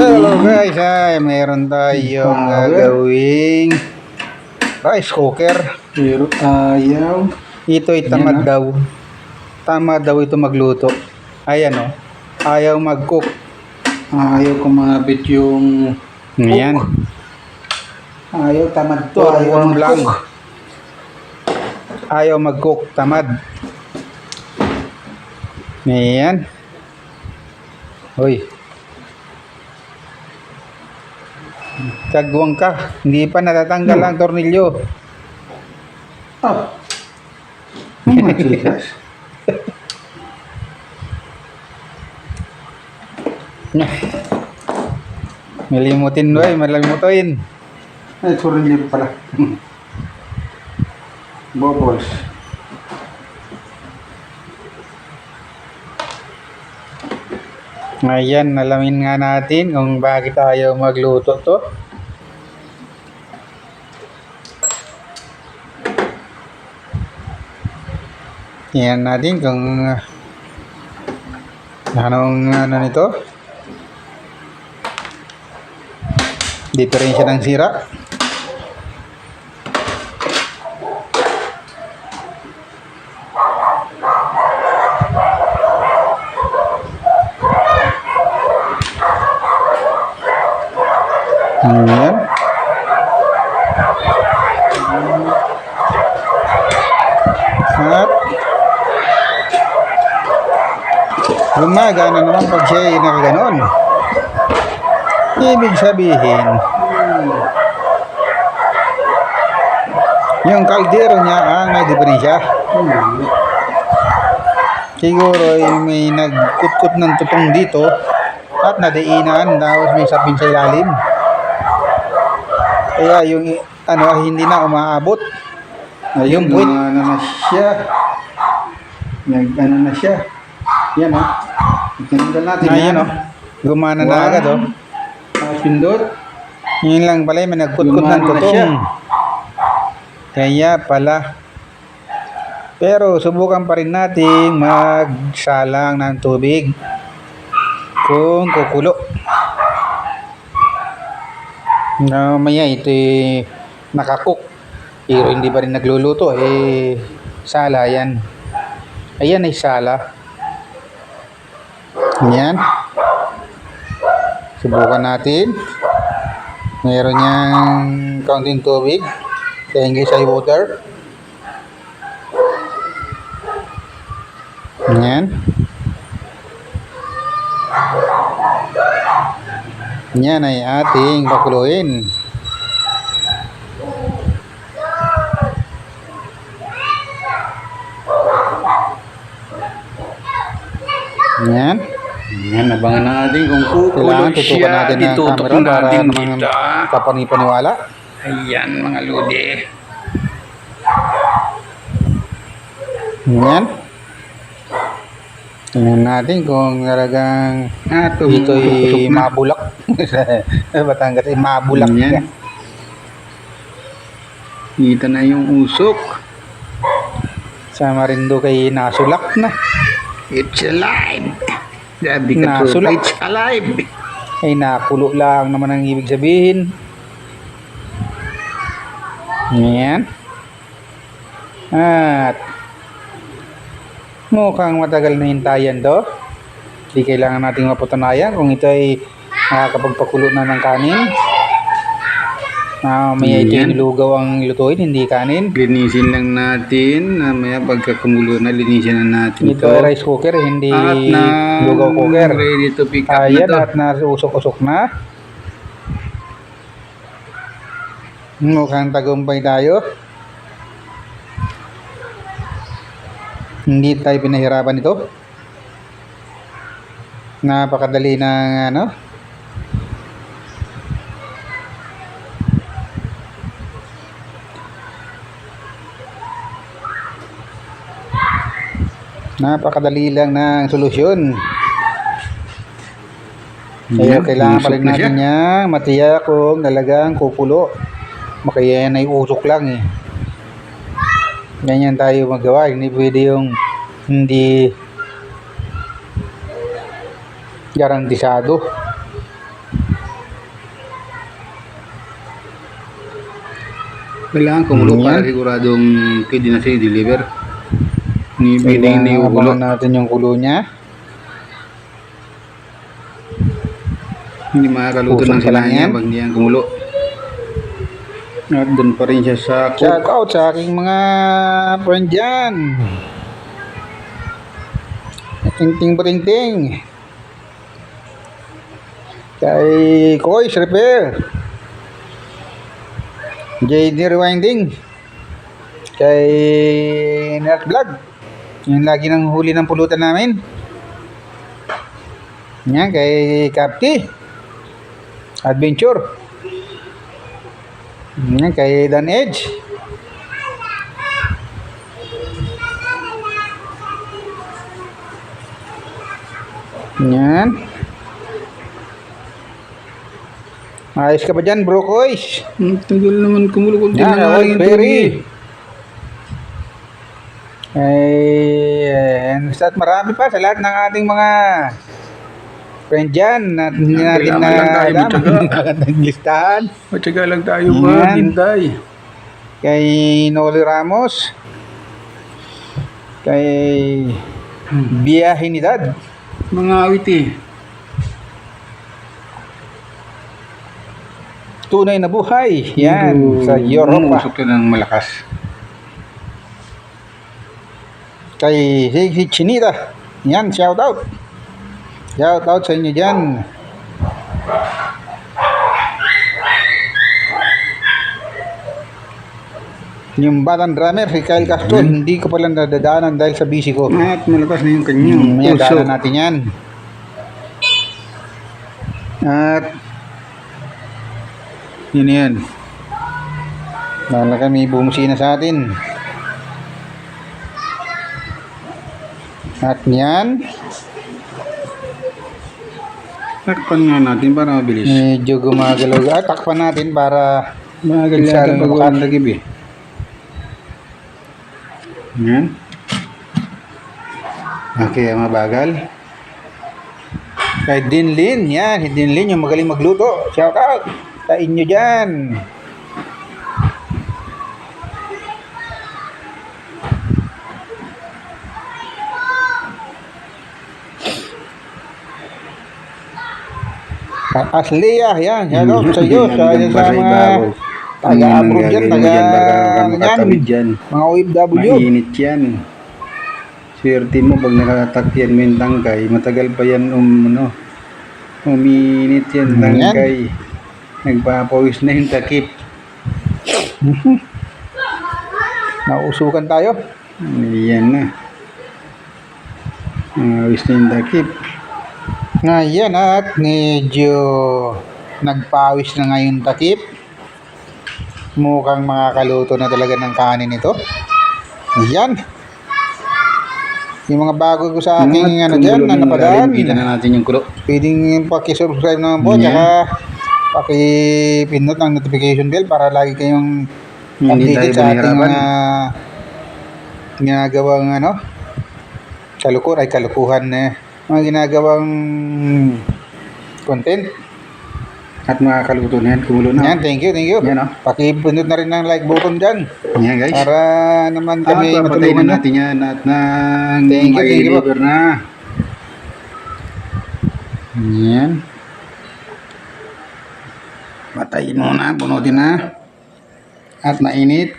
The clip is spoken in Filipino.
Hello guys, meron tayong gagawing rice cooker. Pero ayaw. Ito'y tamad daw. Tamad daw ito magluto. Ayan o. Ayaw mag-cook. Ayaw kumabit yung Ayan. ayaw tamad to. Puro Ayaw worm lang. mag-cook. Ayaw mag-cook. Tamad. Ayan. Hoy. Kagwang ka. Hindi pa natatanggal ang tornilyo. Oh. Oh my goodness. Malimutin doy, malimutin. Ay, tornilyo pala. Bubbles. Ayan, nalamin nga natin kung bakit ayaw magluto to. Tingnan natin kung anong nito. Diferensya ng sira. Ayan. At gumagana naman pag siya ay nakaganon. Ibig sabihin, yung kaldero niya ang may diferensya. Siguro ay may nagkutkot ng tutong dito at nadainan, tapos may sapin sa ilalim. Kaya yung hindi na umaabot. Yung puwit. Na siya. Nag-ano na siya. Yan o. Itinanggal natin Ayan o. Gumana na agad o. Pindot. Yun lang pala, may nagkutkot ng Gumana na siya. tutong. Kaya pala. Pero subukan pa rin natin magsalang ng tubig kung kukulo. Maya ito nakakook pero hindi pa rin nagluluto sala yan. Ayan ay sala. Yan. Subukan natin. Meron niyang kaunting tubig. Thank you sa water. Yan. Yan ay ating pakuluin. Yan. Yan, abangan natin kung kukulo Kailangan tutukan siya. natin ang Itutok camera para natin naman dito. kapani-paniwala. Ayan, mga lodi. Yan. Tingnan natin kung talagang ito'y mabulak. Batangas ay mabulak. Yan. Kita na yung usok. Sa Marinduque kay nasulak na. It's alive. Sabi ka Nasulak. it's alive. Ay nakulo lang naman ang ibig sabihin. Yan. At mukhang matagal na hintayan to. Hindi kailangan nating mapatunayan kung ito ay nakakapagpakulo na ng kanin. May ito yung lugaw ang lutuin, hindi kanin. Linisin lang natin. Maya pagkakumulo na, linisin na natin Ito ay rice cooker, hindi At na lugaw cooker. ready to pick up Ayan, na at nausok-usok na. Mukhang tagumpay tayo. Hindi tayo pinahirapan ito. Napakadali ng napakadali lang ng solusyon. Kaya kailangan pa rin natin niya matiyak kung talagang kukulo. Kaya yan ay usok lang Ganyan tayo magawa. Hindi pwede yung hindi garantisado. Kailangan kumulo Yan. para siguradong pwede na siya i-deliver. Ni pwedeng hindi Kailangan ulo. abangan natin yung kulo niya. Hindi makakaluto Pusok ng pa lang sila niya yan. pag hindi yan kumulo. At doon pa rin siya sa Shout out sa aking mga friend dyan. Ting ting kay Kois Repair, JD Rewinding, kay Nerd Vlog, yung lagi nang huli ng pulutan namin. Yan, kay Capti Adventure. Yan, kay Dan Edge. Yan. Ayos ka ba dyan, bro Kois? tagal naman kumulo kung Yan, tinangaling ito. Perry. At marami pa sa lahat ng ating mga friend dyan na hindi natin na Kailangan lang tayo magandang listahan. Matyaga lang tayo Yan. ba? Hintay. Kay Noli Ramos, kay Biyahinidad, Mga awit eh. Tunay na Buhay, yan, sa Europa. Umusok ka ng malakas. Kay si Chinita, yan, shout out sa inyo dyan. Yung batang drummer, si Kyle Castro, hindi ko pala nadadaanan dahil sa busy ko. At malakas na yung kanyang May puso. daanan natin yan. At yun yan. Lala kami bumusina sa atin. At yan, Takpan nga natin para mabilis. medyo gumagalaw. At takpan natin para Magal Masyado yata pag bukas. walang lagib eh. Yan. okay, mabagal. Kay Dinlin, yan, si Dinlin yung magaling magluto. Shout out sa inyo dyan. Aslia, yan, hello sa iyo, sa mga taga-abroad dyan, makatawid dyan. mga OFW. Mainit yan. Swerte mo pag nakatakyan mo yung tangkay, matagal pa yan uminit yan Yan. tangkay. Nagpapawis na yung takip. Nausukan tayo. Yan na. Pawis na yung takip. Ngayon at medyo nagpawis na ngayon takip. Mukhang makakaluto na talaga ng kanin ito. Yan. Yung mga bago ko sa aking dyan na napadaan, Kita na natin yung kulo. pwedeng pakisubscribe naman po, tsaka pakipindot ng notification bell para lagi kayong Hindi updated tayo sa ating panihirapan. mga ginagawang kalukuhan na mga ginagawang content. At makakaluto na yan, kumulo na. Yan, thank you. Yan, Pakipindot na rin ng like button dyan Yan guys. para naman At kami papatayin matulungan na na. natin yan at nang Thank you, thank you po. deliver na. Yan. Patayin muna, bunutin na. At mainit.